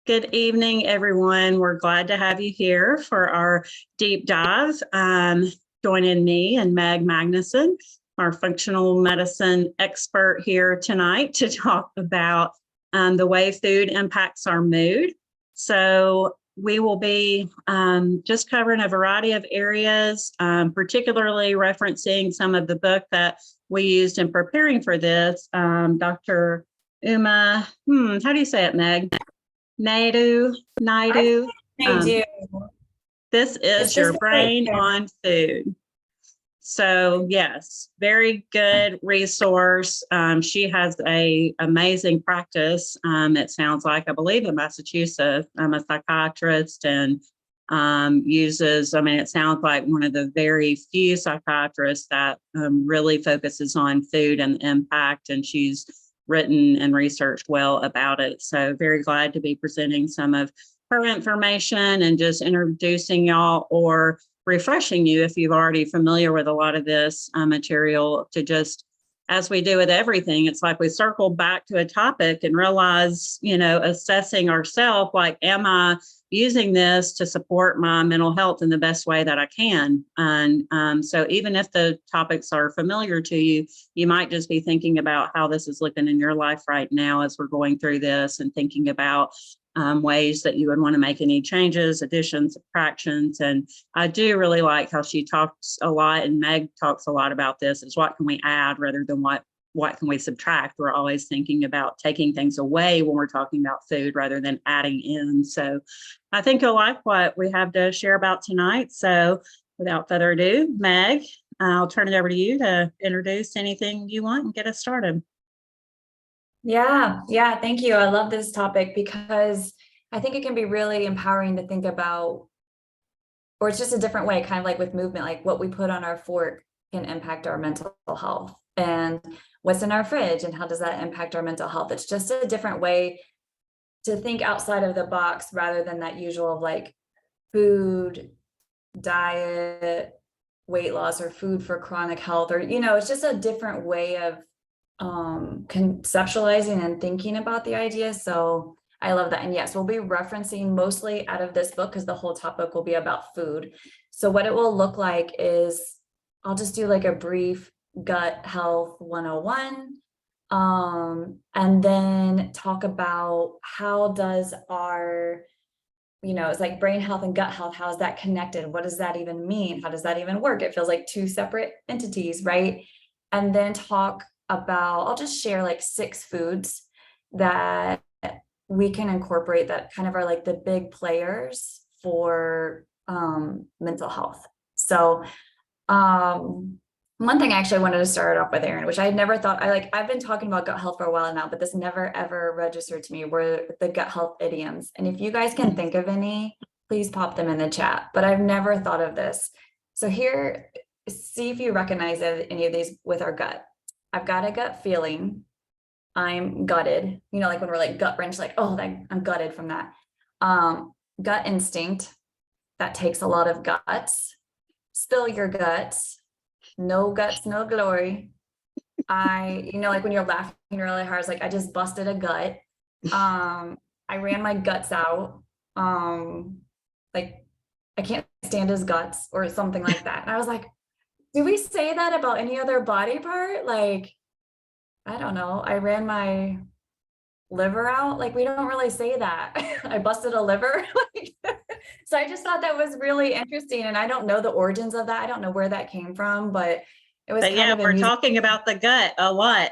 Good evening, everyone. We're glad to have you here for our deep dive. Joining me and Meg Magnuson, our functional medicine expert here tonight to talk about the way food impacts our mood. So we will be just covering a variety of areas, particularly referencing some of the book that we used in preparing for this. Dr. Uma, how do you say it, Meg? Naidu. I do. This is your brain on food. So yes, very good resource. She has a amazing practice. It sounds like, I believe, in Massachusetts. I'm a psychiatrist and uses, it sounds like one of the very few psychiatrists that really focuses on food and impact, and she's written and researched well about it. So very glad to be presenting some of her information and just introducing y'all or refreshing you if you've already familiar with a lot of this material, to just, as we do with everything, it's like we circle back to a topic and realize, assessing ourselves, like, am I using this to support my mental health in the best way that I can? And so even if the topics are familiar to you, you might just be thinking about how this is looking in your life right now as we're going through this, and thinking about ways that you would want to make any changes, additions, subtractions. And I do really like how she talks a lot, and Meg talks a lot about this, is what can we add rather than what can we subtract. We're always thinking about taking things away when we're talking about food rather than adding in. So I think you'll like what we have to share about tonight. So without further ado, Meg, I'll turn it over to you to introduce anything you want and get us started. Yeah, thank you. I love this topic because I think it can be really empowering to think about, or it's just a different way, kind of like with movement, like what we put on our fork can impact our mental health, and what's in our fridge and how does that impact our mental health. It's just a different way to think outside of the box rather than that usual like food, diet, weight loss, or food for chronic health, or, it's just a different way of conceptualizing and thinking about the idea. So I love that. And yes, we'll be referencing mostly out of this book because the whole topic will be about food. So what it will look like is I'll just do like a brief gut health 101, and then talk about how does our, it's like brain health and gut health, how is that connected? What does that even mean? How does that even work? It feels like two separate entities, right? And then talk about, I'll just share like 6 foods that we can incorporate that kind of are like the big players for mental health. So one thing I actually wanted to start off with, Erin, which I had never thought, I've been talking about gut health for a while now, but this never ever registered to me, were the gut health idioms. And if you guys can think of any, please pop them in the chat, but I've never thought of this. So here, see if you recognize any of these with our gut. I've got a gut feeling. I'm gutted. Like when we're like gut wrench, like, oh, I'm gutted from that. Gut instinct, that takes a lot of guts. Spill your guts. No guts, no glory. Like when you're laughing really hard, it's like, I just busted a gut. I ran my guts out. Like I can't stand his guts, or something like that. And I was like, do we say that about any other body part? Like, I don't know. I ran my liver out. Like, we don't really say that. I busted a liver. So I just thought that was really interesting. And I don't know the origins of that. I don't know where that came from, but it was we're talking about the gut a lot.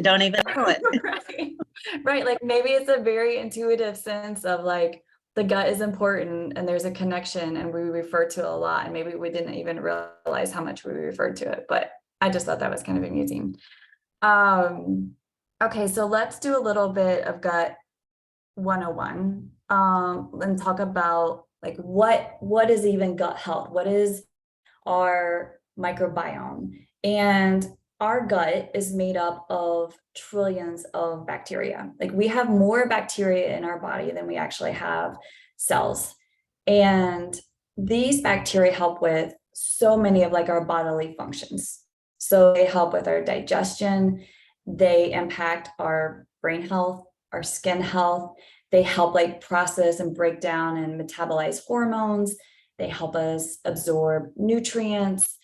Don't even know it. Right. Like maybe it's a very intuitive sense of like, the gut is important and there's a connection and we refer to it a lot. And maybe we didn't even realize how much we referred to it, but I just thought that was kind of amusing. Okay, so let's do a little bit of gut 101, and talk about like what is even gut health? What is our microbiome? And our gut is made up of trillions of bacteria. Like we have more bacteria in our body than we actually have cells. And these bacteria help with so many of like our bodily functions. So they help with our digestion, they impact our brain health, our skin health, They help like process and break down and metabolize hormones. They help us absorb nutrients.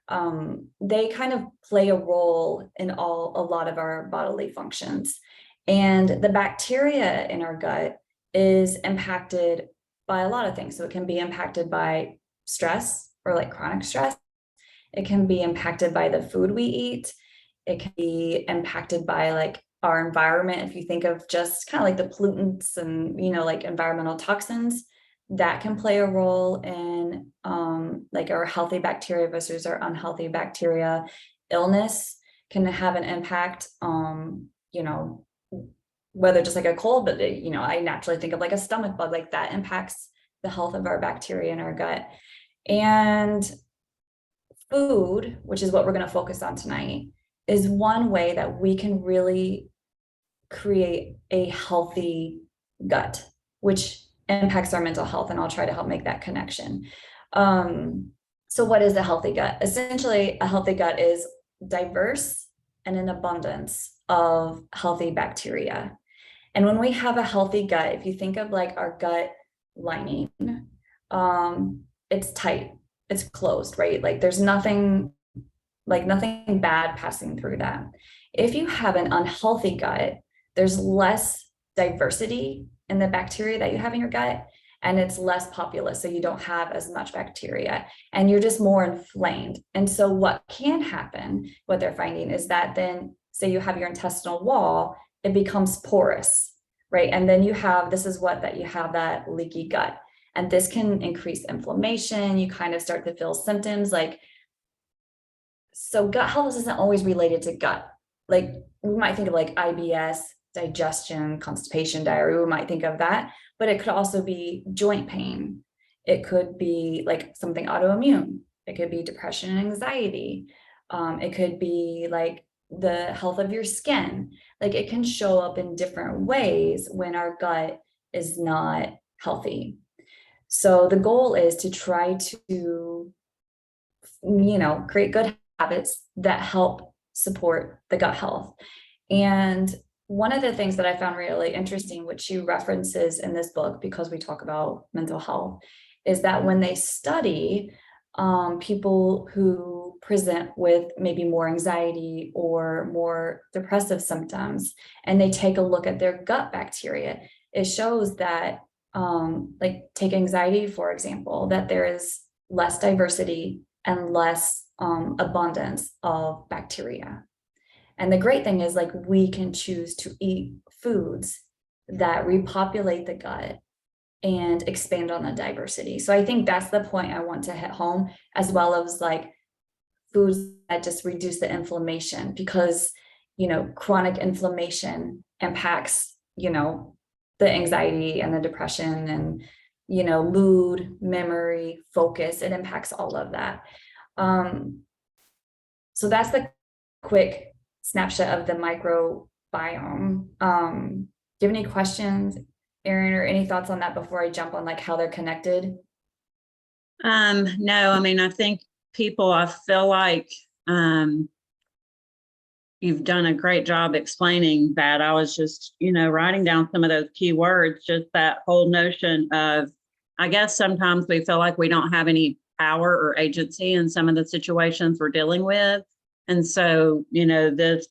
They kind of play a role in a lot of our bodily functions. And the bacteria in our gut is impacted by a lot of things. So it can be impacted by stress or like chronic stress. It can be impacted by the food we eat. It can be impacted by like our environment. If you think of just kind of like the pollutants and, like environmental toxins, that can play a role in like our healthy bacteria versus our unhealthy bacteria. Illness can have an impact, whether just like a cold, but I naturally think of like a stomach bug, like that impacts the health of our bacteria in our gut. And food, which is what we're going to focus on tonight, is one way that we can really create a healthy gut, which impacts our mental health. And I'll try to help make that connection. So what is a healthy gut? Essentially, a healthy gut is diverse and an abundance of healthy bacteria. And when we have a healthy gut, if you think of like our gut lining, it's tight, it's closed, right? Like there's nothing bad passing through that. If you have an unhealthy gut, there's less diversity in the bacteria that you have in your gut, and it's less populous. So you don't have as much bacteria and you're just more inflamed. And so what can happen, what they're finding is that then say you have your intestinal wall, it becomes porous, right? And then you have that leaky gut. And this can increase inflammation. You kind of start to feel symptoms like, so gut health isn't always related to gut. Like we might think of like IBS, digestion, constipation, diarrhea, we might think of that, but it could also be joint pain. It could be like something autoimmune. It could be depression and anxiety. It could be like the health of your skin. Like it can show up in different ways when our gut is not healthy. So the goal is to try to, create good habits that help support the gut health. And one of the things that I found really interesting, which she references in this book, because we talk about mental health, is that when they study people who present with maybe more anxiety or more depressive symptoms, and they take a look at their gut bacteria, it shows that, like take anxiety, for example, that there is less diversity and less abundance of bacteria. And the great thing is like we can choose to eat foods that repopulate the gut and expand on the diversity. So I think that's the point I want to hit home, as well as like foods that just reduce the inflammation, because chronic inflammation impacts the anxiety and the depression and mood, memory, focus. It impacts all of that. So that's the quick snapshot of the microbiome. Do you have any questions, Erin, or any thoughts on that before I jump on like how they're connected? No, I mean, I think I feel like you've done a great job explaining that. I was just, writing down some of those key words, just that whole notion of, I guess sometimes we feel like we don't have any power or agency in some of the situations we're dealing with. And so, this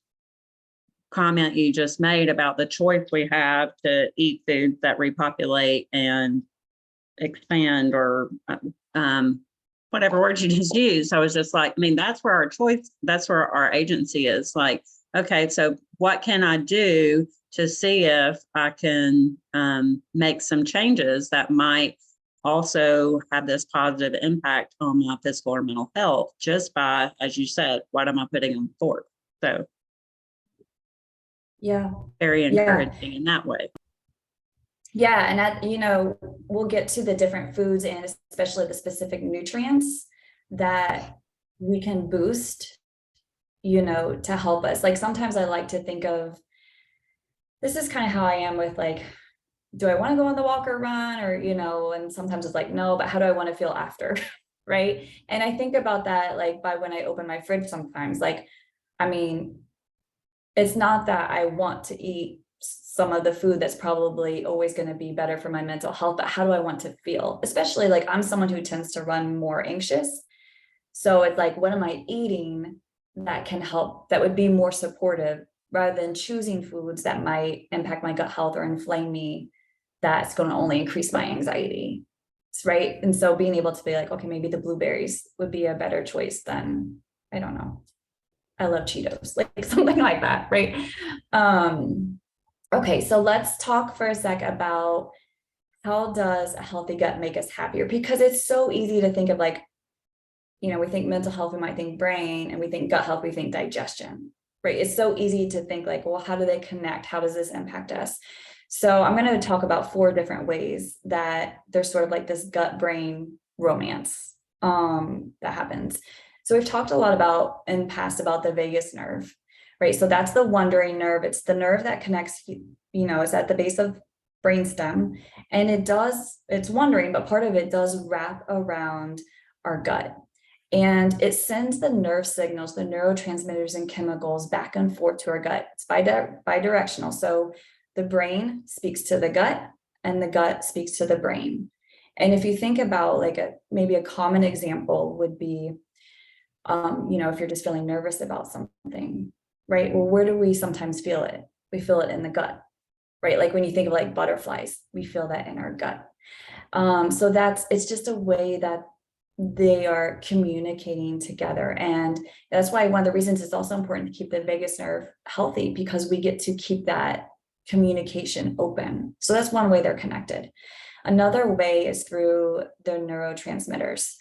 comment you just made about the choice we have to eat foods that repopulate and expand, or whatever word you just used. I was just like, I mean, that's where our choice, that's where our agency is. Like, okay, so what can I do to see if I can make some changes that might also have this positive impact on my physical or mental health, just by, as you said, what am I putting on the fork? So yeah, very encouraging in that way. Yeah, and that, we'll get to the different foods and especially the specific nutrients that we can boost, to help us. Like sometimes I like to think of, this is kind of how I am with like, do I want to go on the walk or run, or, and sometimes it's like, no, but how do I want to feel after? Right. And I think about that, like by when I open my fridge sometimes, like, I mean, it's not that I want to eat some of the food that's probably always going to be better for my mental health, but how do I want to feel? Especially like I'm someone who tends to run more anxious. So it's like, what am I eating that can help, that would be more supportive, rather than choosing foods that might impact my gut health or inflame me, that's going to only increase my anxiety. Right. And so being able to be like, okay, maybe the blueberries would be a better choice than, I don't know, I love Cheetos, like something like that. Right. Okay. So let's talk for a sec about how does a healthy gut make us happier? Because it's so easy to think of like, you know, we think mental health, we might think brain, and we think gut health, we think digestion, right? It's so easy to think like, well, how do they connect? How does this impact us? So I'm going to talk about 4 different ways that there's sort of like this gut brain romance that happens. So we've talked a lot about in past about the vagus nerve, right? So that's the wandering nerve. It's the nerve that connects, you know, it's at the base of brainstem, and it's wandering, but part of it does wrap around our gut. And it sends the nerve signals, the neurotransmitters and chemicals back and forth to our gut. It's bidirectional. So the brain speaks to the gut and the gut speaks to the brain. And if you think about like maybe a common example would be, you know, if you're just feeling nervous about something, right? Well, where do we sometimes feel it? We feel it in the gut, right? Like when you think of like butterflies, we feel that in our gut. So it's just a way that they are communicating together. And that's why one of the reasons it's also important to keep the vagus nerve healthy, because we get to keep that communication open. So that's one way they're connected. Another way is through the neurotransmitters.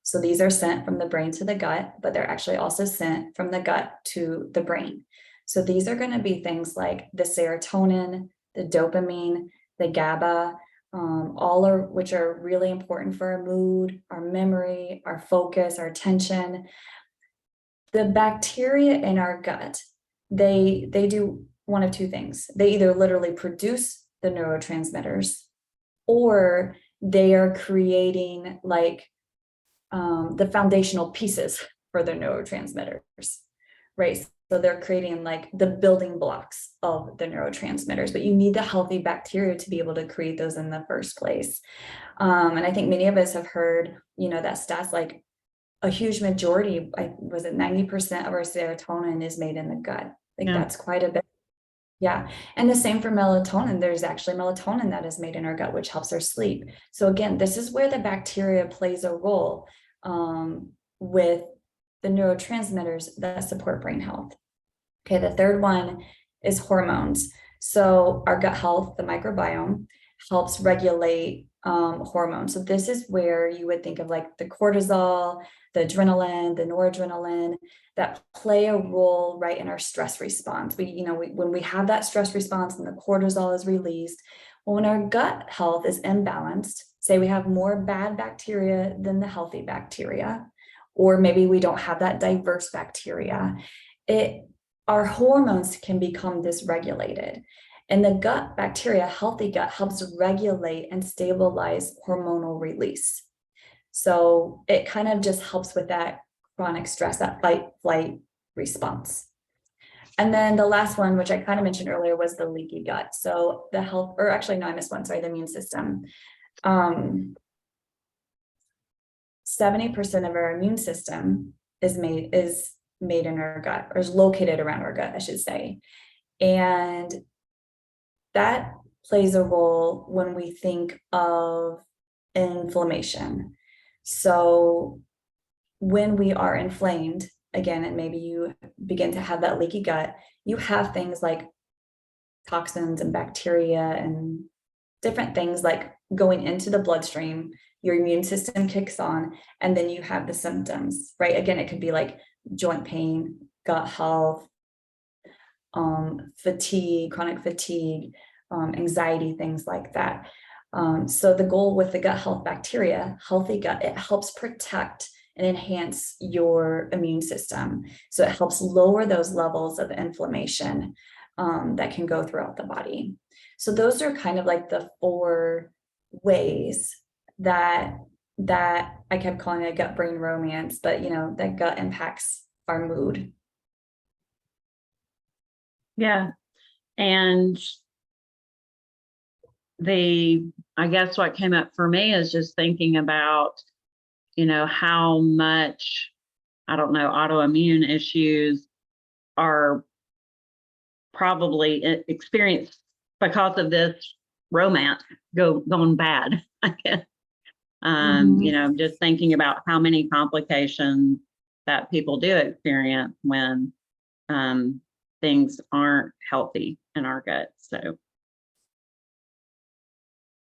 So these are sent from the brain to the gut, but they're actually also sent from the gut to the brain. So these are going to be things like the serotonin, the dopamine, the GABA, which are really important for our mood, our memory, our focus, our attention. The bacteria in our gut, they do one of 2 things. They either literally produce the neurotransmitters, or they are creating like the foundational pieces for the neurotransmitters, right? So they're creating like the building blocks of the neurotransmitters, but you need the healthy bacteria to be able to create those in the first place. And I think many of us have heard, you know, that stats like a huge majority, was it 90% of our serotonin is made in the gut? Like that's quite a bit. Yeah. And the same for melatonin. There's actually melatonin that is made in our gut, which helps our sleep. So again, this is where the bacteria plays a role with the neurotransmitters that support brain health. Okay, the third one is hormones. So our gut health, the microbiome, helps regulate hormones. So this is where you would think of like the cortisol, the adrenaline, the noradrenaline that play a role right in our stress response. When we have that stress response and the cortisol is released, well, when our gut health is imbalanced, say we have more bad bacteria than the healthy bacteria, or maybe we don't have that diverse bacteria, our hormones can become dysregulated. And the gut bacteria, healthy gut, helps regulate and stabilize hormonal release. So it kind of just helps with that chronic stress, that fight-flight response. And then the last one, which I kind of mentioned earlier, was the leaky gut. So the health, or actually, no, I missed one, sorry, the immune system. 70% of our immune system is made in our gut, or is located around our gut, I should say. And that plays a role when we think of inflammation. So when we are inflamed, again, and maybe you begin to have that leaky gut, you have things like toxins and bacteria and different things like going into the bloodstream, your immune system kicks on, and then you have the symptoms, right? Again, it could be like joint pain, gut health, fatigue, chronic fatigue, anxiety, things like that. So the goal with the gut health bacteria, healthy gut, it helps protect and enhance your immune system. So it helps lower those levels of inflammation that can go throughout the body. So those are kind of like the 4 ways that I kept calling it a gut brain romance, but that gut impacts our mood. Yeah. And I guess what came up for me is just thinking about, how much, I don't know, autoimmune issues are probably experienced because of this romance going bad. I guess. Just thinking about how many complications that people do experience when things aren't healthy in our gut. So,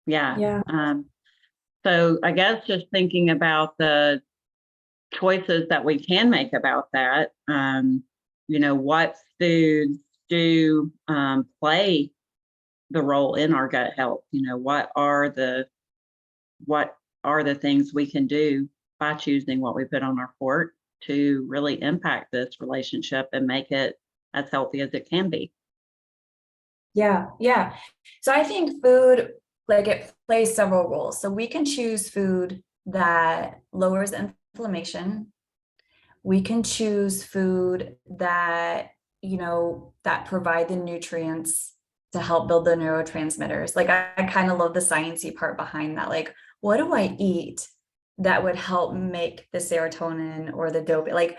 yeah. So I guess just thinking about the choices that we can make about that, what foods do play the role in our gut health? What are the things we can do by choosing what we put on our fork to really impact this relationship and make it as healthy as it can be? Yeah. So I think food, like, it plays several roles. So we can choose food that lowers inflammation. We can choose food that, that provide the nutrients to help build the neurotransmitters. Like, I kind of love the sciencey part behind that. Like, what do I eat that would help make the serotonin or the dopamine? Like,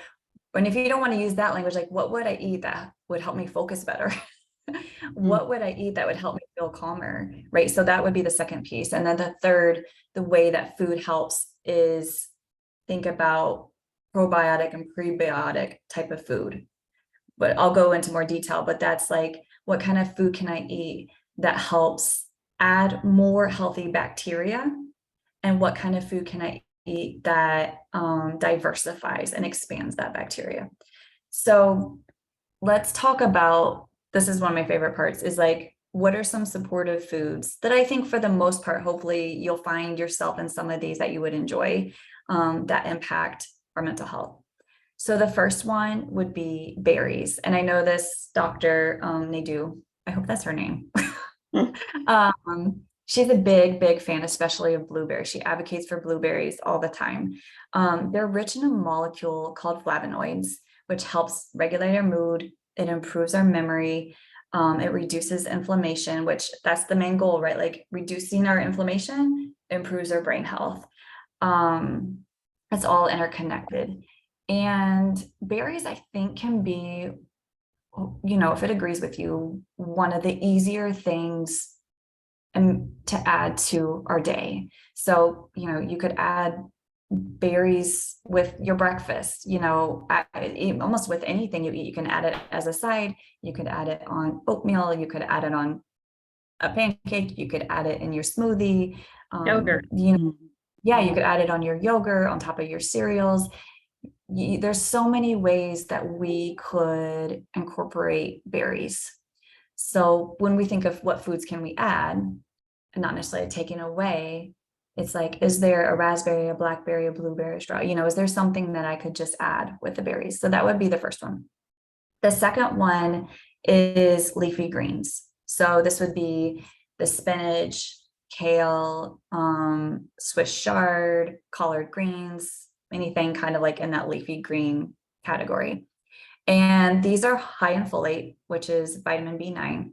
and if you don't want to use that language, like, what would I eat that would help me focus better? What would I eat that would help me feel calmer? Right. So that would be the second piece. And then the third, the way that food helps is think about probiotic and prebiotic type of food. But I'll go into more detail, but that's like, what kind of food can I eat that helps add more healthy bacteria? And what kind of food can I eat that diversifies and expands that bacteria? So let's talk about, this is one of my favorite parts, is like, what are some supportive foods that I think for the most part, hopefully you'll find yourself in some of these that you would enjoy that impact our mental health. So the first one would be berries. And I know this doctor, Nadu, I hope that's her name. She's a big fan, especially of blueberries. She advocates for blueberries all the time. They're rich in a molecule called flavonoids, which helps regulate our mood. It improves our memory. It reduces inflammation, which that's the main goal, right? Like, reducing our inflammation improves our brain health. It's all interconnected. And berries, I think, can be, if it agrees with you, one of the easier things to add to our day. So, you could add berries with your breakfast, almost with anything you eat. You can add it as a side. You could add it on oatmeal. You could add it on a pancake. You could add it in your smoothie. Yogurt. Yeah, you could add it on your yogurt, on top of your cereals. There's so many ways that we could incorporate berries. So when we think of what foods can we add, and not necessarily taking away, it's like, is there a raspberry, a blackberry, a blueberry, straw? Is there something that I could just add with the berries? So that would be the first one. The second one is leafy greens. So this would be the spinach, kale, Swiss chard, collard greens, anything kind of like in that leafy green category. And these are high in folate, which is vitamin B9.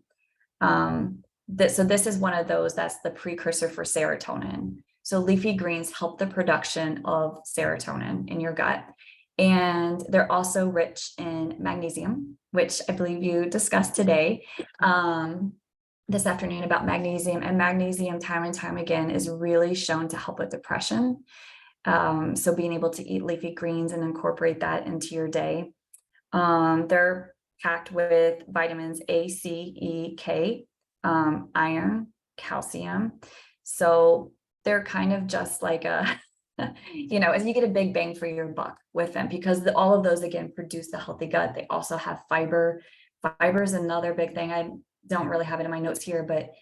So this is one of those that's the precursor for serotonin. So leafy greens help the production of serotonin in your gut. And they're also rich in magnesium, which I believe you discussed today, this afternoon, about magnesium. And magnesium, time and time again, is really shown to help with depression. So being able to eat leafy greens and incorporate that into your day. They're packed with vitamins A, C, E, K, iron, calcium. So they're kind of just like as you get a big bang for your buck with them, because all of those, again, produce the healthy gut. They also have fiber. Fiber is another big thing. I don't really have it in my notes here, but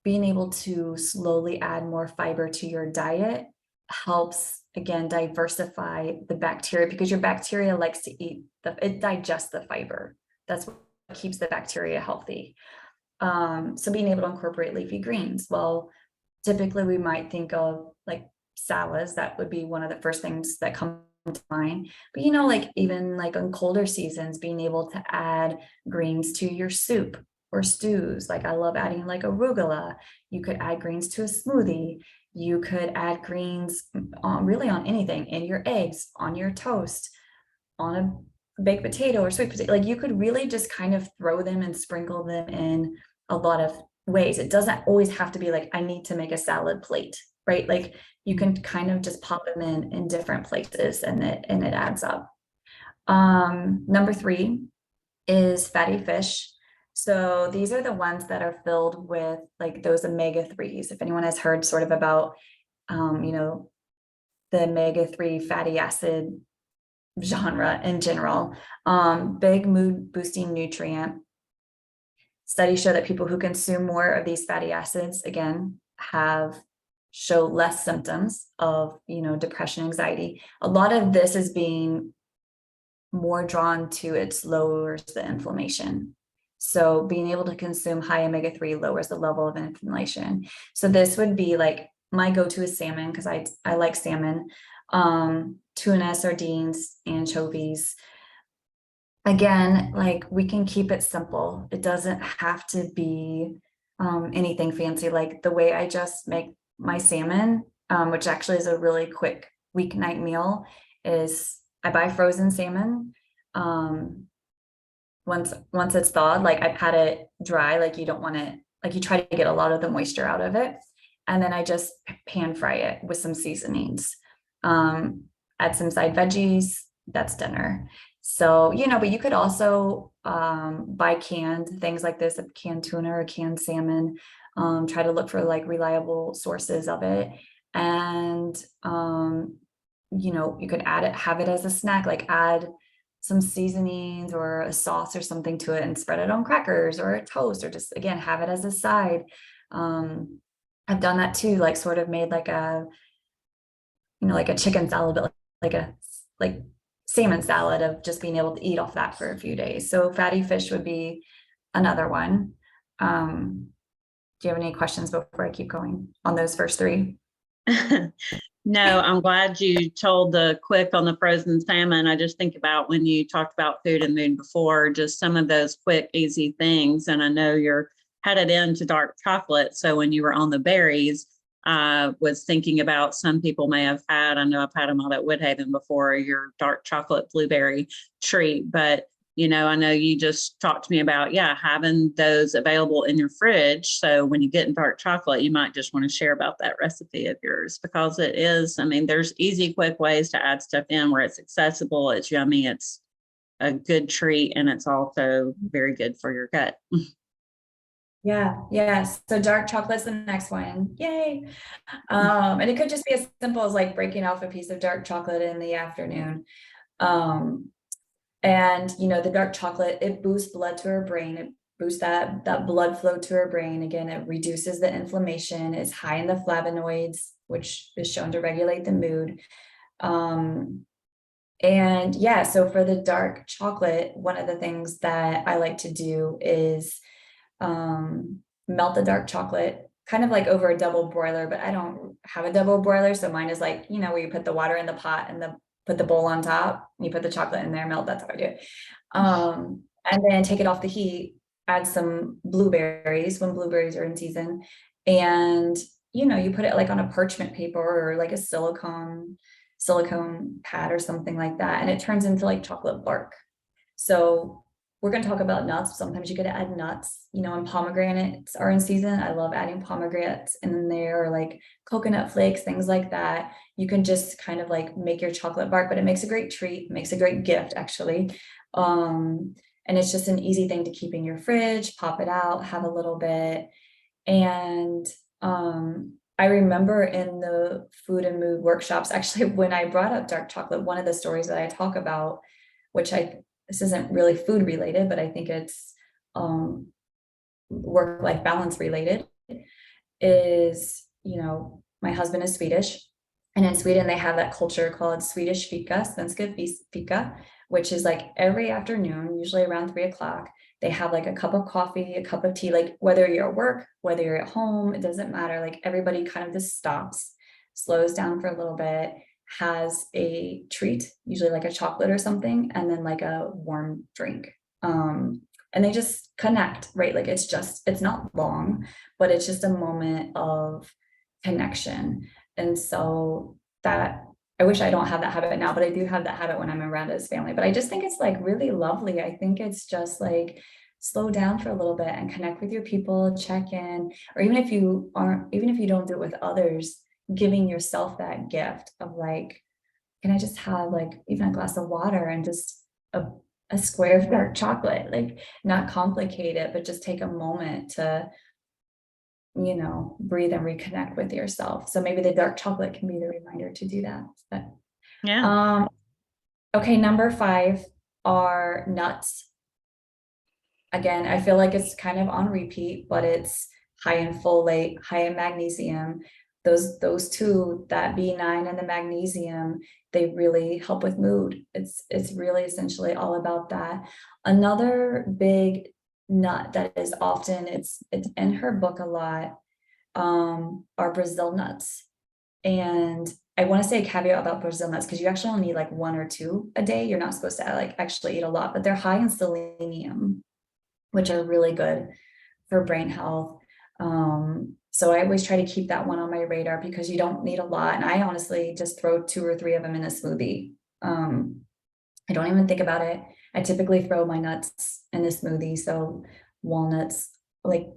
being able to slowly add more fiber to your diet helps, again, diversify the bacteria, because your bacteria likes to eat it digests the fiber. That's what keeps the bacteria healthy. So being able to incorporate leafy greens, well, typically we might think of like salads. That would be one of the first things that comes to mind. But, you know, like even like on colder seasons, being able to add greens to your soup or stews. Like I love adding like arugula. You could add greens to a smoothie. You could add greens on really on anything, in your eggs, on your toast, on a baked potato or sweet potato. Like you could really just kind of throw them and sprinkle them in a lot of ways. It doesn't always have to be like, I need to make a salad plate, right? Like you can kind of just pop them in different places, and it adds up. Number 3 is fatty fish. So these are the ones that are filled with like those omega-3s. If anyone has heard sort of about, you know, the omega-3 fatty acid genre in general, big mood boosting nutrient. Studies show that people who consume more of these fatty acids, again, show less symptoms of, you know, depression, anxiety. A lot of this is being more drawn to it lowers the inflammation. So being able to consume high omega-3 lowers the level of inflammation. So this would be like my go-to is salmon, because I like salmon, tuna, sardines, anchovies. Again, like we can keep it simple. It doesn't have to be anything fancy. Like the way I just make my salmon, which actually is a really quick weeknight meal, is I buy frozen salmon. Once it's thawed, like I pat it dry, like you don't want it, like you try to get a lot of the moisture out of it. And then I just pan fry it with some seasonings. Add some side veggies, that's dinner. So, you know, but you could also buy canned things like this, a canned tuna or canned salmon. Try to look for like reliable sources of it. And, you know, you could have it as a snack, like add some seasonings or a sauce or something to it and spread it on crackers or a toast, or just, again, have it as a side. I've done that too, like sort of made like a, you know, like a chicken salad, but like salmon salad, of just being able to eat off that for a few days. So fatty fish would be another one. Do you have any questions before I keep going on those first 3? No, I'm glad you told the quick on the frozen salmon. I just think about when you talked about food and mood before, just some of those quick, easy things. And I know you're headed into dark chocolate. So when you were on the berries, was thinking about, some people may have had, I know I've had them out at Woodhaven before, your dark chocolate blueberry treat. But, you know, I know you just talked to me about, having those available in your fridge. So when you get in dark chocolate, you might just want to share about that recipe of yours, because it is, I mean, there's easy, quick ways to add stuff in where it's accessible, it's yummy, it's a good treat, and it's also very good for your gut. Yeah. So dark chocolate's the next one. Yay. And it could just be as simple as like breaking off a piece of dark chocolate in the afternoon. And you know, the dark chocolate, it boosts blood to our brain. It boosts that blood flow to our brain. Again, it reduces the inflammation. It's high in the flavonoids, which is shown to regulate the mood. And yeah, so for the dark chocolate, one of the things that I like to do is melt the dark chocolate kind of like over a double broiler, but I don't have a double broiler. So mine is like, you know, where you put the water in the pot and put the bowl on top, and you put the chocolate in there, melt. That's how I do it. And then take it off the heat, add some blueberries when blueberries are in season. And, you know, you put it like on a parchment paper or like a silicone pad or something like that. And it turns into like chocolate bark. So we're going to talk about nuts. Sometimes you get to add nuts, you know, and pomegranates are in season. I love adding pomegranates in there, or like coconut flakes, things like that. You can just kind of like make your chocolate bark, but it makes a great treat, makes a great gift actually. And it's just an easy thing to keep in your fridge, pop it out, have a little bit. And I remember in the food and mood workshops, actually, when I brought up dark chocolate, one of the stories that I talk about, which this isn't really food related, but I think it's work-life balance related, is, you know, my husband is Swedish, and in Sweden they have that culture called Swedish fika, svenska fika, which is like every afternoon, usually around 3:00, they have like a cup of coffee, a cup of tea, like whether you're at work, whether you're at home, it doesn't matter. Like everybody kind of just stops, slows down for a little bit, has a treat, usually like a chocolate or something, and then like a warm drink. And they just connect, right? Like it's not long, but it's just a moment of connection. And so that, I wish I don't have that habit now, but I do have that habit when I'm around his family. But I just think it's like really lovely. I think it's just like slow down for a little bit and connect with your people, check in, or even if you don't do it with others, giving yourself that gift of like, can I just have like even a glass of water and just a square of dark chocolate, like not complicate it, but just take a moment to, breathe and reconnect with yourself. So maybe the dark chocolate can be the reminder to do that. But Yeah. Okay, number 5 are nuts. Again, I feel like it's kind of on repeat, but it's high in folate, high in magnesium. Those two, that B9 and the magnesium, they really help with mood. It's really essentially all about that. Another big nut that is often, it's in her book a lot, are Brazil nuts. And I want to say a caveat about Brazil nuts, because you actually only need like 1 or 2 a day. You're not supposed to like actually eat a lot, but they're high in selenium, which are really good for brain health. So I always try to keep that one on my radar because you don't need a lot. And I honestly just throw 2 or 3 of them in a smoothie. I don't even think about it. I typically throw my nuts in a smoothie. So walnuts, like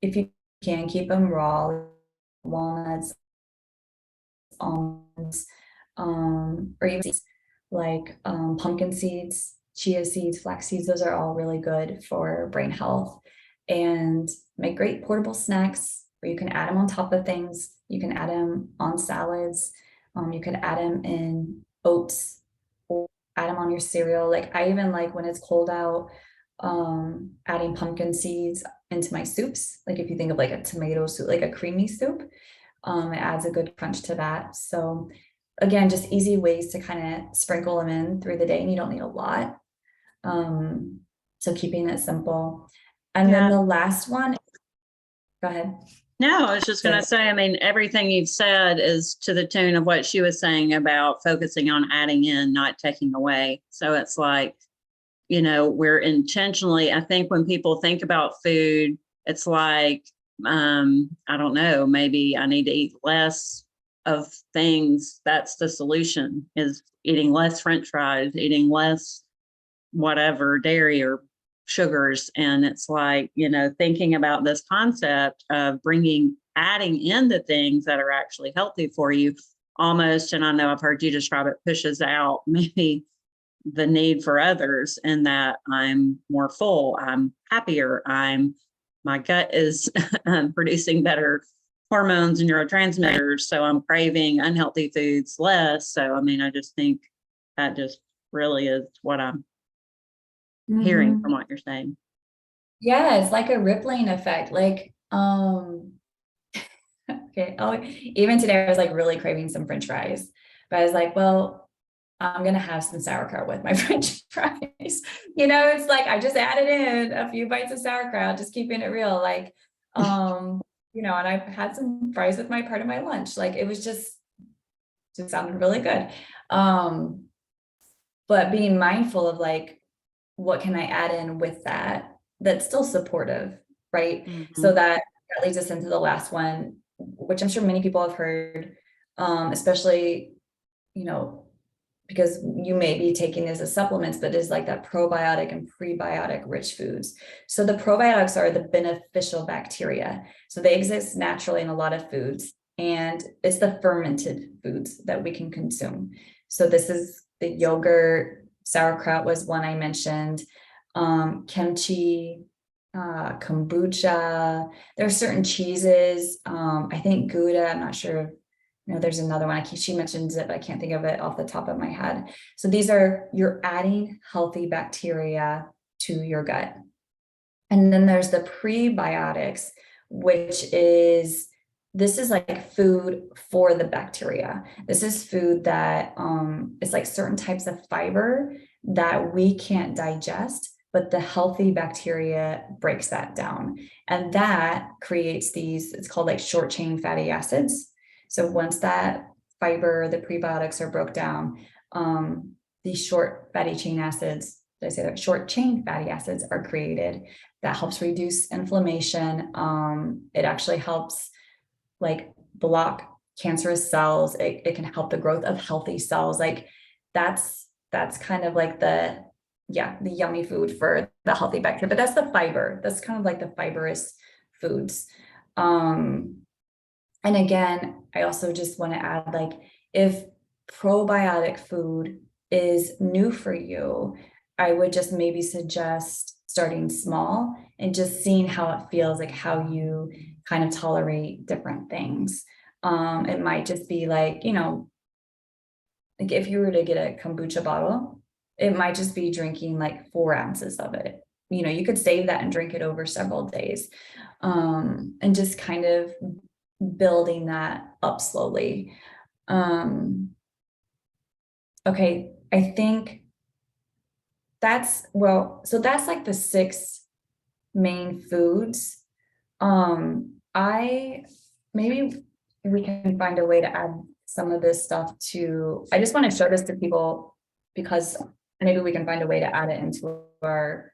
if you can keep them raw, walnuts, almonds, or even like pumpkin seeds, chia seeds, flax seeds. Those are all really good for brain health and make great portable snacks where you can add them on top of things. You can add them on salads. You can add them in oats or add them on your cereal. Like I even like when it's cold out, adding pumpkin seeds into my soups. Like if you think of like a tomato soup, like a creamy soup, it adds a good crunch to that. So again, just easy ways to kind of sprinkle them in through the day, and you don't need a lot. So keeping it simple. And then the last one, go ahead. No, I was just going to say, I mean, everything you've said is to the tune of what she was saying about focusing on adding in, not taking away. So it's like, we're intentionally, I think when people think about food, it's like, I don't know, maybe I need to eat less of things. That's the solution, is eating less French fries, eating less whatever dairy or sugars. And it's like, thinking about this concept of adding in the things that are actually healthy for you almost, and I know I've heard you describe it, pushes out maybe the need for others, and that I'm more full, I'm happier, my gut is producing better hormones and neurotransmitters, so I'm craving unhealthy foods less. So I mean, I just think that just really is what I'm hearing from what you're saying. Yeah, it's like a rippling effect. Like, okay. Oh, even today I was like really craving some French fries, but I was like, well, I'm going to have some sauerkraut with my French fries. It's like, I just added in a few bites of sauerkraut, just keeping it real. Like, and I had some fries with my part of my lunch. Like, it was just sounded really good. But being mindful of like, what can I add in with that's still supportive, right? Mm-hmm. So that leads us into the last one, which I'm sure many people have heard, especially, because you may be taking this as supplements, but is like that probiotic and prebiotic rich foods. So the probiotics are the beneficial bacteria. So they exist naturally in a lot of foods, and it's the fermented foods that we can consume. So this is the yogurt, sauerkraut was one I mentioned, kimchi, kombucha. There are certain cheeses. I think Gouda, I'm not sure. There's another one. She mentions it, but I can't think of it off the top of my head. So you're adding healthy bacteria to your gut. And then there's the prebiotics, this is like food for the bacteria. This is food that it's like certain types of fiber that we can't digest, but the healthy bacteria breaks that down. And that creates it's called like short chain fatty acids. So once that fiber, the prebiotics are broke down. These short fatty chain acids, did I say that? Short chain fatty acids are created. That helps reduce inflammation. It actually helps like block cancerous cells. It can help the growth of healthy cells. Like that's kind of like the yummy food for the healthy bacteria, but that's the fiber. That's kind of like the fibrous foods. And again, I also just want to add, like, if probiotic food is new for you, I would just maybe suggest starting small and just seeing how it feels, like how you kind of tolerate different things. It might just be like, like if you were to get a kombucha bottle, it might just be drinking like 4 ounces of it. You could save that and drink it over several days. And just kind of building that up slowly. Okay, I think that's like the 6 main foods. Maybe we can find a way to add some of this stuff to, I just want to show this to people because maybe we can find a way to add it into our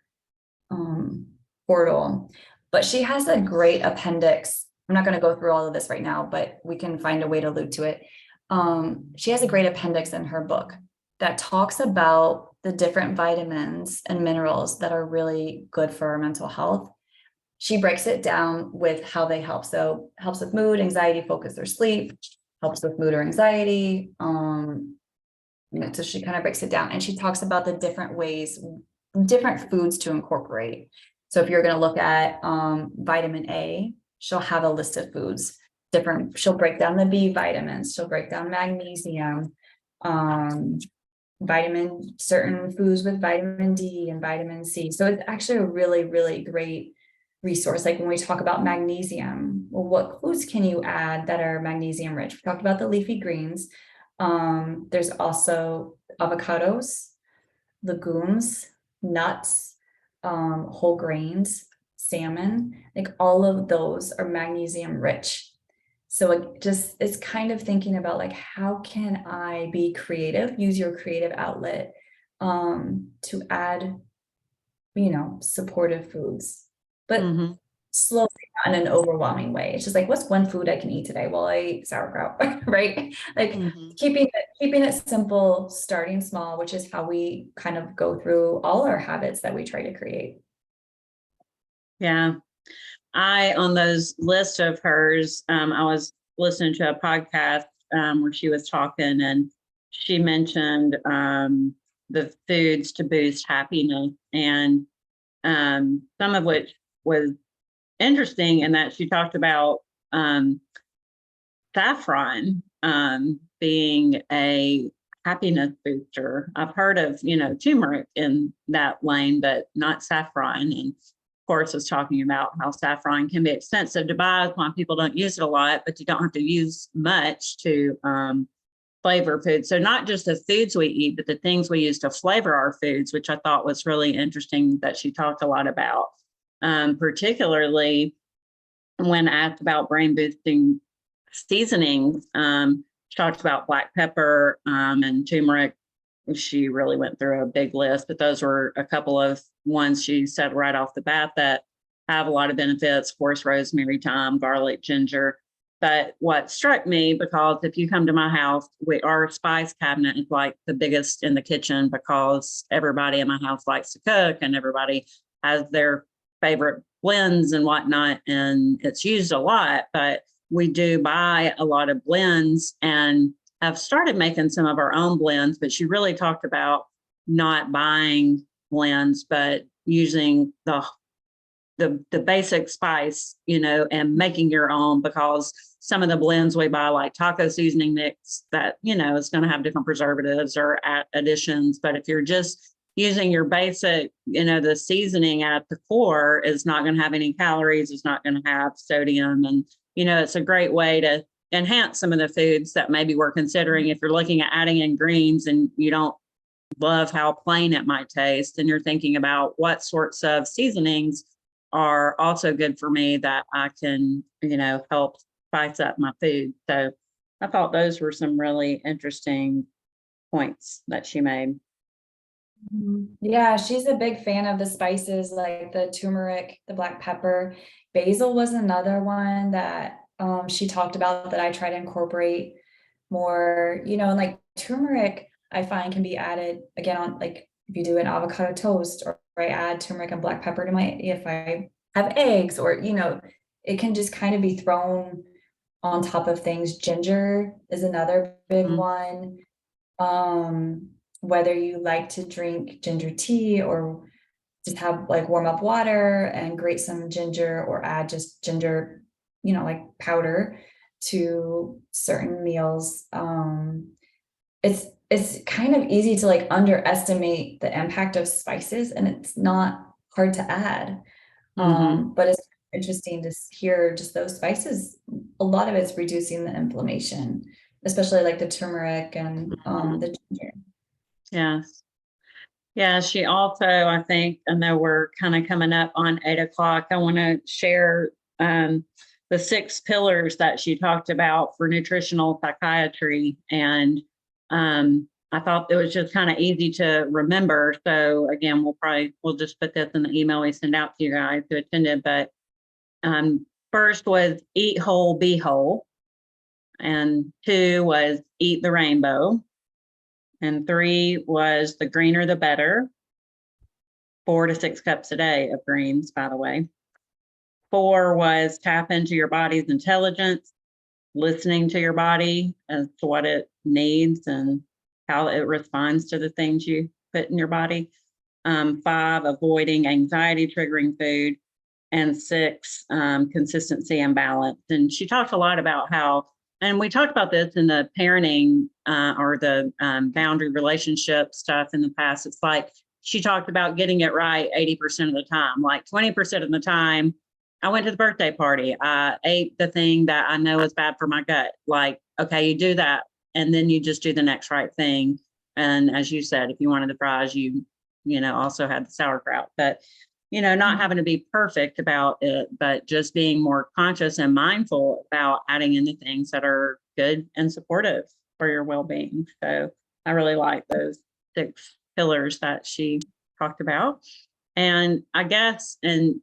portal. But she has a great appendix. I'm not going to go through all of this right now, but we can find a way to allude to it. She has a great appendix in her book that talks about the different vitamins and minerals that are really good for our mental health. She breaks it down with how they help. So helps with mood, anxiety, focus, or sleep, helps with mood or anxiety. So she kind of breaks it down and she talks about the different ways, different foods to incorporate. So if you're going to look at vitamin A, she'll have a list of foods. She'll break down the B vitamins. She'll break down magnesium, certain foods with vitamin D and vitamin C. So it's actually a really, really great resource. Like when we talk about magnesium, well, what foods can you add that are magnesium rich? We talked about the leafy greens. There's also avocados, legumes, nuts, whole grains, salmon, like all of those are magnesium rich. So it's kind of thinking about like, how can I be creative, use your creative outlet to add, supportive foods, but slowly, not in an overwhelming way. It's just like, what's one food I can eat today? Well, I ate sauerkraut, right? Like keeping it simple, starting small, which is how we kind of go through all our habits that we try to create. Yeah. On those lists of hers, I was listening to a podcast where she was talking and she mentioned the foods to boost happiness, and some of which was interesting in that she talked about saffron being a happiness booster. I've heard of, turmeric in that lane, but not saffron. And of course, was talking about how saffron can be expensive to buy, why people don't use it a lot, but you don't have to use much to flavor food. So not just the foods we eat, but the things we use to flavor our foods, which I thought was really interesting that she talked a lot about, particularly when asked about brain boosting seasonings. She talked about black pepper and turmeric. She really went through a big list, but those were a couple of ones she said right off the bat that have a lot of benefits. Of course, rosemary, thyme, garlic, ginger. But what struck me, because if you come to my house, our spice cabinet is like the biggest in the kitchen because everybody in my house likes to cook and everybody has their favorite blends and whatnot, and it's used a lot. But we do buy a lot of blends and have started making some of our own blends, but she really talked about not buying blends, but using the basic spice, and making your own, because some of the blends we buy, like taco seasoning mix, that, is going to have different preservatives or additions. But if you're just using your basic, the seasoning at the core, is not going to have any calories, it's not going to have sodium. And, it's a great way to enhance some of the foods that maybe we're considering. If you're looking at adding in greens and you don't love how plain it might taste, and you're thinking about what sorts of seasonings are also good for me that I can, help spice up my food. So I thought those were some really interesting points that she made. Yeah, she's a big fan of the spices like the turmeric, the black pepper. Basil was another one that she talked about that I try to incorporate more, and like turmeric, I find can be added again on like if you do an avocado toast, or I add turmeric and black pepper to if I have eggs, or it can just kind of be thrown on top of things. Ginger is another big one. Whether you like to drink ginger tea or just have like warm up water and grate some ginger, or add just ginger, like powder to certain meals. It's kind of easy to like underestimate the impact of spices, and it's not hard to add. But it's interesting to hear just those spices. A lot of it's reducing the inflammation, especially like the turmeric and the ginger. Yes. Yeah, she also, I think, I know we're kind of coming up on 8 o'clock. I want to share the 6 pillars that she talked about for nutritional psychiatry. And I thought it was just kind of easy to remember. So again, we'll just put this in the email we send out to you guys who attended. But first was eat whole, be whole. And 2 was eat the rainbow. And 3 was the greener, the better. 4 to 6 cups a day of greens, by the way. 4 was tap into your body's intelligence, listening to your body as to what it needs and how it responds to the things you put in your body. 5, avoiding anxiety triggering food. And 6, consistency and balance. And she talked a lot about how, and we talked about this in the parenting or the boundary relationship stuff in the past. It's like she talked about getting it right 80% of the time. Like 20% of the time, I went to the birthday party. I ate the thing that I know is bad for my gut. Like, okay, you do that, and then you just do the next right thing. And as you said, if you wanted the fries, you also had the sauerkraut. But not having to be perfect about it, but just being more conscious and mindful about adding in the things that are good and supportive for your well-being. So I really like those 6 pillars that she talked about. And I guess, and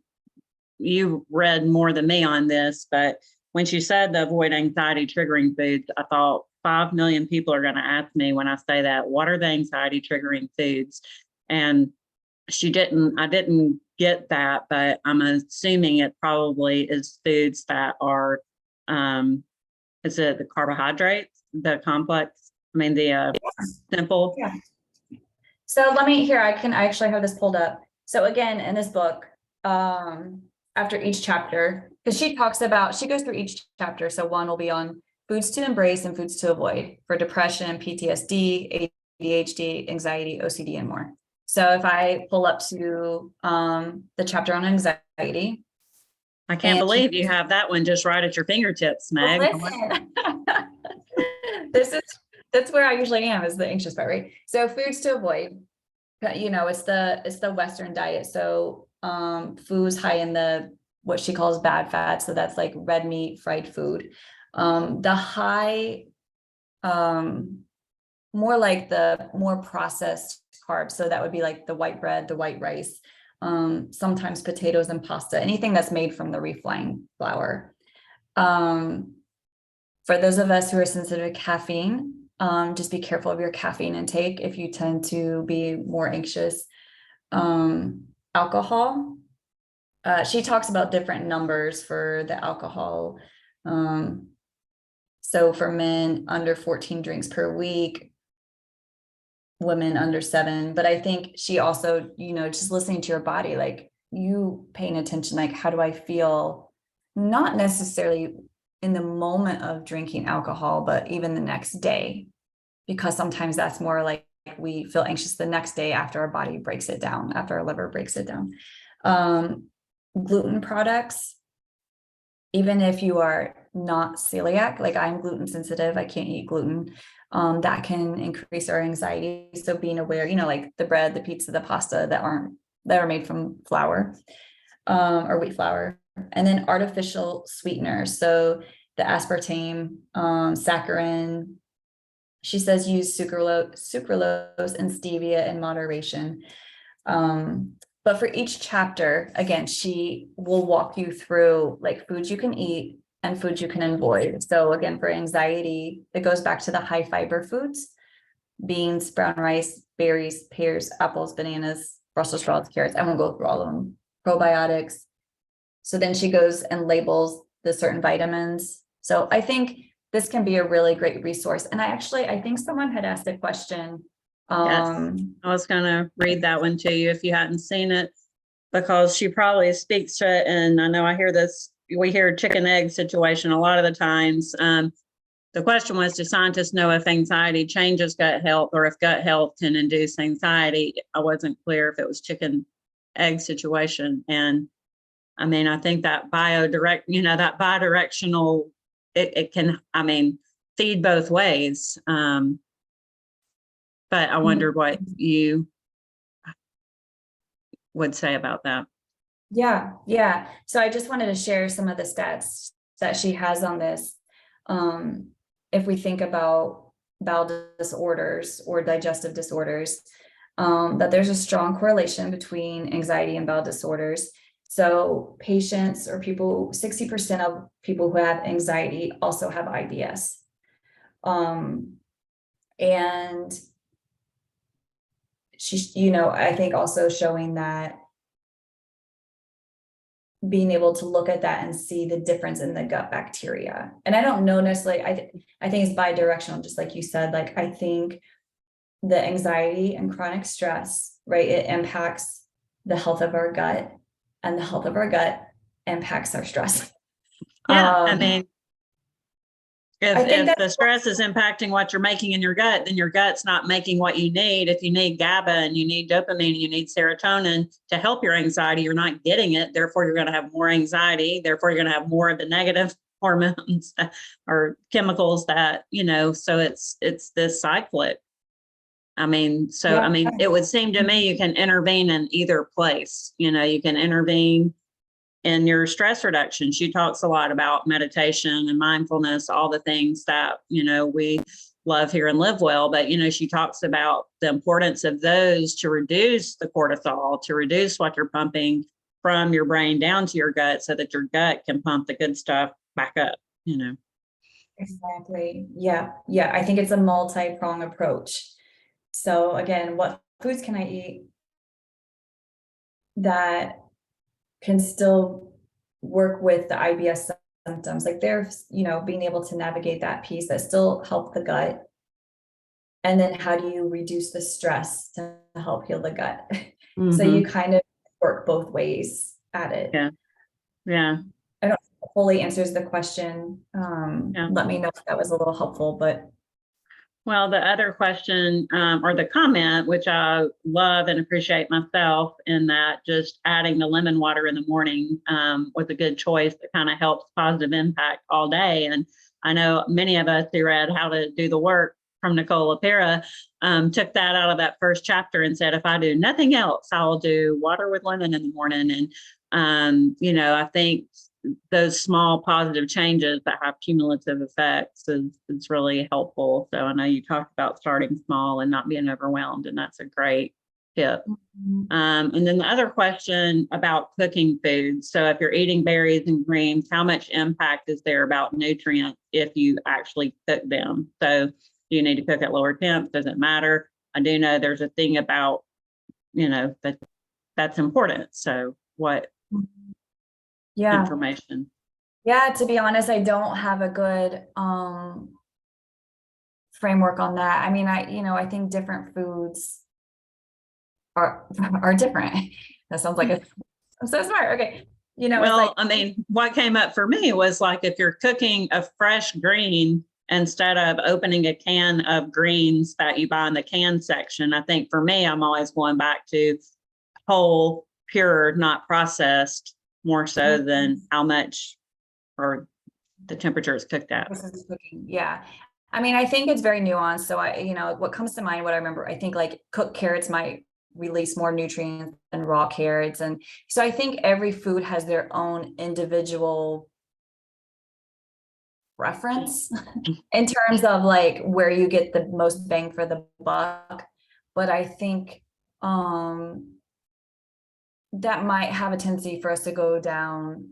you read more than me on this, but when she said the avoid anxiety triggering foods, I thought 5 million people are going to ask me when I say that, what are the anxiety triggering foods? And I didn't get that, but I'm assuming it probably is foods that are, is it the carbohydrates, the complex, the simple? Yeah. So I actually have this pulled up. So again, in this book, after each chapter, because she goes through each chapter. So 1 will be on foods to embrace and foods to avoid for depression, PTSD, ADHD, anxiety, OCD, and more. So if I pull up to the chapter on anxiety. I can't believe you have that one just right at your fingertips, Meg. That's where I usually am, is the anxious part, right? So foods to avoid, it's the Western diet. So foods high in the what she calls bad fats. So that's like red meat, fried food. The high, more like the more processed carbs. So that would be like the white bread, the white rice, sometimes potatoes and pasta, anything that's made from the refined flour. For those of us who are sensitive to caffeine, just be careful of your caffeine intake if you tend to be more anxious. Alcohol. She talks about different numbers for the alcohol. So for men, under 14 drinks per week, women under 7. But I think she also, just listening to your body, like you paying attention, like, how do I feel? Not necessarily in the moment of drinking alcohol, but even the next day, because sometimes that's more like we feel anxious the next day after our body breaks it down, after our liver breaks it down. Gluten products, even if you are not celiac, like I'm gluten sensitive, I can't eat gluten, that can increase our anxiety. So being aware, like the bread, the pizza, the pasta that are made from flour, or wheat flour, and then artificial sweeteners. So the aspartame, saccharin. She says use sucralose and stevia in moderation. But for each chapter, again, she will walk you through like foods you can eat and foods you can avoid. So again, for anxiety, it goes back to the high fiber foods: beans, brown rice, berries, pears, apples, bananas, Brussels sprouts, carrots. I won't go through all of them. Probiotics. So then she goes and labels the certain vitamins. So I think this can be a really great resource. And I think someone had asked a question. Yes, I was going to read that one to you if you hadn't seen it, because she probably speaks to it. And I know I hear this, we hear chicken egg situation a lot of the times. The question was, do scientists know if anxiety changes gut health or if gut health can induce anxiety? I wasn't clear if it was chicken egg situation. And I mean, I think that that bidirectional, it can, I mean, feed both ways. But I wondered what you would say about that. Yeah. So I just wanted to share some of the stats that she has on this. If we think about bowel disorders or digestive disorders, that there's a strong correlation between anxiety and bowel disorders. So patients or people, 60% of people who have anxiety also have IBS. And she's, I think also showing that being able to look at that and see the difference in the gut bacteria. And I don't know necessarily, I think it's bidirectional, just like you said. Like, I think the anxiety and chronic stress, right, it impacts the health of our gut, and the health of our gut impacts our stress. Yeah, I mean, if the stress is impacting what you're making in your gut, then your gut's not making what you need. If you need GABA and you need dopamine, and you need serotonin to help your anxiety, you're not getting it. Therefore, you're going to have more anxiety. Therefore, you're going to have more of the negative hormones or chemicals that, so it's this cyclic. I mean, it would seem to me you can intervene in either place. You can intervene in your stress reduction. She talks a lot about meditation and mindfulness, all the things that, we love here in LiveWell. But, she talks about the importance of those to reduce the cortisol, to reduce what you're pumping from your brain down to your gut so that your gut can pump the good stuff back up, Exactly. Yeah. I think it's a multi-pronged approach. So again, what foods can I eat that can still work with the IBS symptoms? Like there's, being able to navigate that piece that still help the gut. And then how do you reduce the stress to help heal the gut? Mm-hmm. So you kind of work both ways at it. Yeah. I don't know if it fully answers the question. Let me know if that was a little helpful, but. Well, the other question or the comment, which I love and appreciate myself, in that just adding the lemon water in the morning was a good choice that kind of helps positive impact all day. And I know many of us who read How to Do the Work from Nicole LaPera took that out of that first chapter and said, if I do nothing else, I'll do water with lemon in the morning. And, I think those small positive changes that have cumulative effects is really helpful. So I know you talked about starting small and not being overwhelmed, and that's a great tip. Mm-hmm. And then the other question about cooking foods. So if you're eating berries and greens, how much impact is there about nutrients if you actually cook them? So do you need to cook at lower temps? Does it matter? I do know there's a thing about, that's important. So what? Information? Yeah, to be honest, I don't have a good framework on that. I mean, I think different foods are different. That sounds like I'm so smart. Okay. Well, I mean, what came up for me was like, if you're cooking a fresh green, instead of opening a can of greens that you buy in the can section, I think for me, I'm always going back to whole, pure, not processed, more so than how much or the temperature is cooked at. Yeah. I mean, I think it's very nuanced. So what comes to mind, what I remember, I think like cooked carrots might release more nutrients than raw carrots. And so I think every food has their own individual preference in terms of like where you get the most bang for the buck. But I think that might have a tendency for us to go down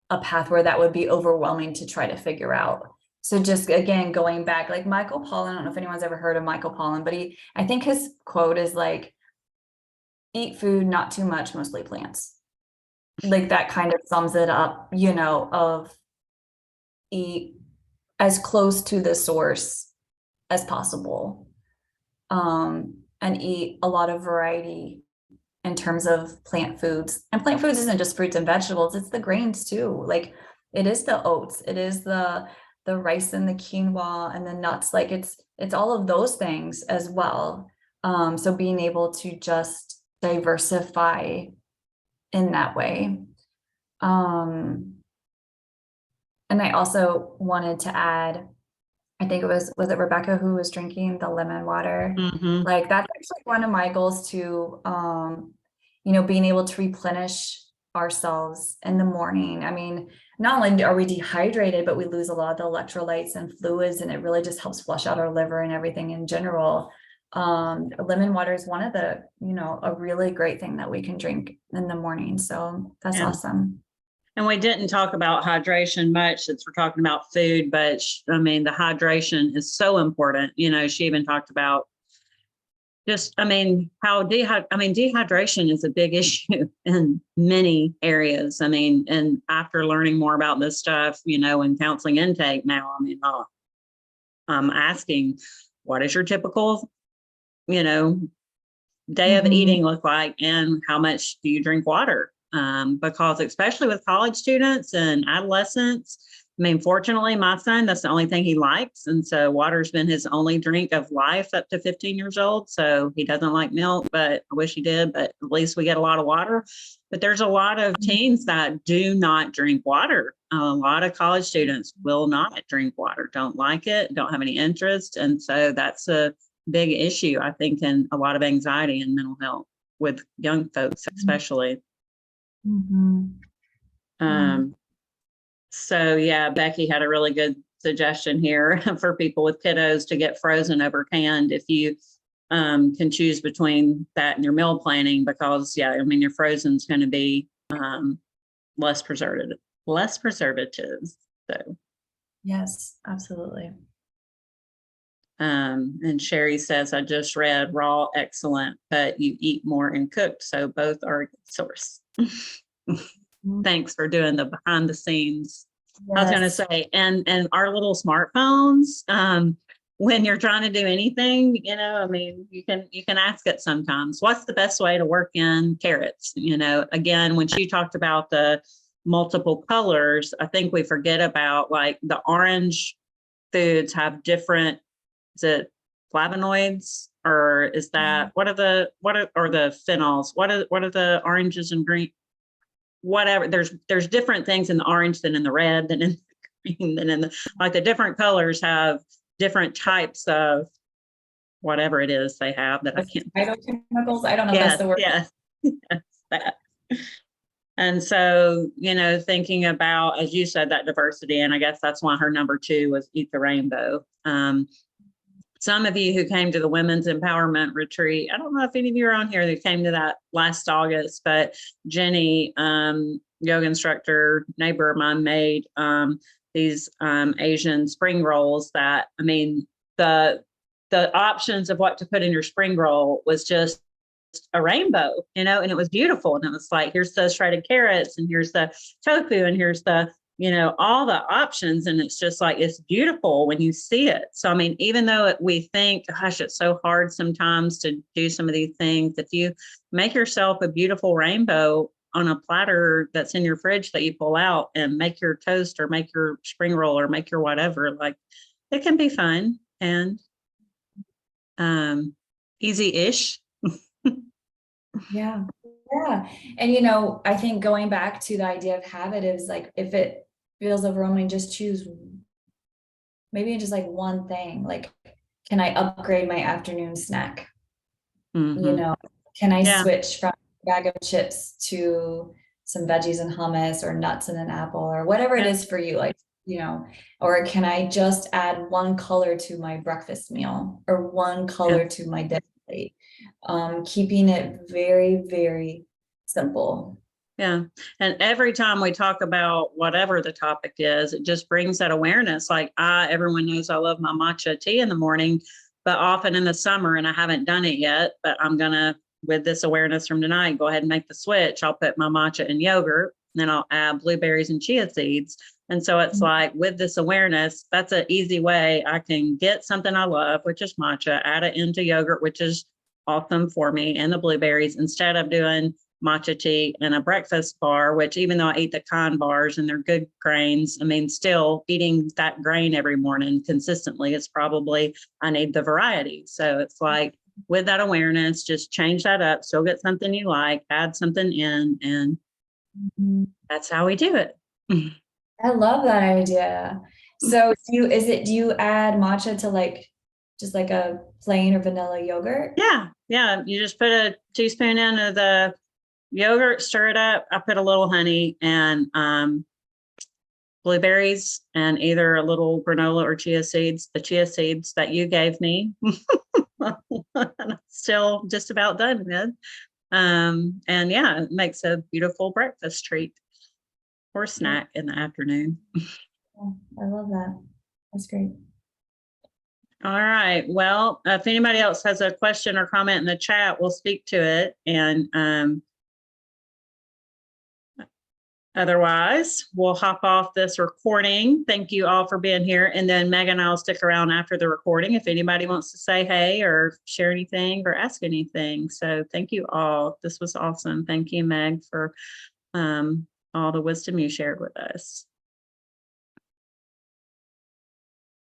a path where that would be overwhelming to try to figure out. So just again, going back, like Michael Pollan, I don't know if anyone's ever heard of Michael Pollan, but I think his quote is like, eat food, not too much, mostly plants. Like that kind of sums it up, you know, of eat as close to the source as possible. And eat a lot of variety in terms of plant foods. And plant foods isn't just fruits and vegetables, it's the grains too. Like it is the oats, it is the rice and the quinoa and the nuts. Like it's all of those things as well. So being able to just diversify in that way. And I also wanted to add, I think it was it Rebecca who was drinking the lemon water? Mm-hmm. Like that's actually one of my goals too. You know, being able to replenish ourselves in the morning. I mean, not only are we dehydrated, but we lose a lot of the electrolytes and fluids, and it really just helps flush out our liver and everything in general. Lemon water is one of the, you know, a really great thing that we can drink in the morning. So that's awesome. And we didn't talk about hydration much since we're talking about food, but I mean, the hydration is so important. You know, she even talked about just, I mean, how dehydration is a big issue in many areas. I mean, and after learning more about this stuff, you know, in counseling intake now, I mean, I'm asking, what is your typical, you know, day of eating look like, and how much do you drink water? Because especially with college students and adolescents, I mean, fortunately, my son, that's the only thing he likes. And so water's been his only drink of life up to 15 years old. So he doesn't like milk, but I wish he did, but at least we get a lot of water. But there's a lot of teens that do not drink water. A lot of college students will not drink water, don't like it, don't have any interest. And so that's a big issue, I think, in a lot of anxiety and mental health with young folks, especially. So yeah, Becky had a really good suggestion here for people with kiddos to get frozen over canned if you can choose between that and your meal planning, because yeah, I mean, your frozen's going to be less preservatives. So yes, absolutely. And Sherry says, I just read raw, excellent, but you eat more and cooked. So both are a good source. Thanks for doing the behind the scenes. Yes. I was going to say, and our little smartphones, when you're trying to do anything, you know, I mean, you can ask it sometimes, what's the best way to work in carrots? You know, again, when she talked about the multiple colors, I think we forget about like the orange foods have different, is it flavonoids, or is that, what are the phenols? What are the oranges and green? Whatever, there's different things in the orange than in the red, than in the green, than in the, like the different colors have different types of whatever it is they have that I can't. Phytochemicals, I don't know if that's the word. Yes, that. And so, you know, thinking about, as you said, that diversity, and I guess that's why her number 2 was Eat the Rainbow. Some of you who came to the Women's Empowerment Retreat, I don't know if any of you are on here that came to that last August, but Jenny, yoga instructor, neighbor of mine, made these Asian spring rolls that, I mean, the options of what to put in your spring roll was just a rainbow, you know, and it was beautiful. And it was like, here's the shredded carrots, and here's the tofu, and here's the, you know, all the options. And it's just like, it's beautiful when you see it. So, I mean, even though we think, gosh, it's so hard sometimes to do some of these things, if you make yourself a beautiful rainbow on a platter that's in your fridge that you pull out and make your toast or make your spring roll or make your whatever, like, it can be fun and easy-ish. Yeah. And, you know, I think going back to the idea of habit is like, if it feels overwhelming, just choose maybe just like one thing. Like, can I upgrade my afternoon snack? You know, can I switch from a bag of chips to some veggies and hummus or nuts and an apple or whatever it is for you? Like, you know, or can I just add one color to my breakfast meal or one color to my dinner plate? Keeping it very, very simple. Yeah. And every time we talk about whatever the topic is, it just brings that awareness. Like everyone knows I love my matcha tea in the morning, but often in the summer, and I haven't done it yet, but I'm going to, with this awareness from tonight, go ahead and make the switch. I'll put my matcha in yogurt, and then I'll add blueberries and chia seeds. And so it's like with this awareness, that's an easy way I can get something I love, which is matcha, add it into yogurt, which is awesome for me, and the blueberries, instead of doing matcha tea and a breakfast bar, which even though I eat the Kind bars and they're good grains, I mean, still eating that grain every morning consistently is probably, I need the variety. So it's like with that awareness, just change that up, still get something you like, add something in, and that's how we do it. I love that idea. So do you add matcha to like just like a plain or vanilla yogurt? Yeah. You just put a teaspoon into the yogurt, stir it up. I put a little honey and blueberries and either a little granola or chia seeds. The chia seeds that you gave me, I'm still just about done with. And yeah, it makes a beautiful breakfast treat or snack in the afternoon. Oh, I love that. That's great. All right. Well, if anybody else has a question or comment in the chat, we'll speak to it. And otherwise, we'll hop off this recording. Thank you all for being here. And then Megan and I will stick around after the recording if anybody wants to say hey or share anything or ask anything. So thank you all. This was awesome. Thank you, Meg, for all the wisdom you shared with us.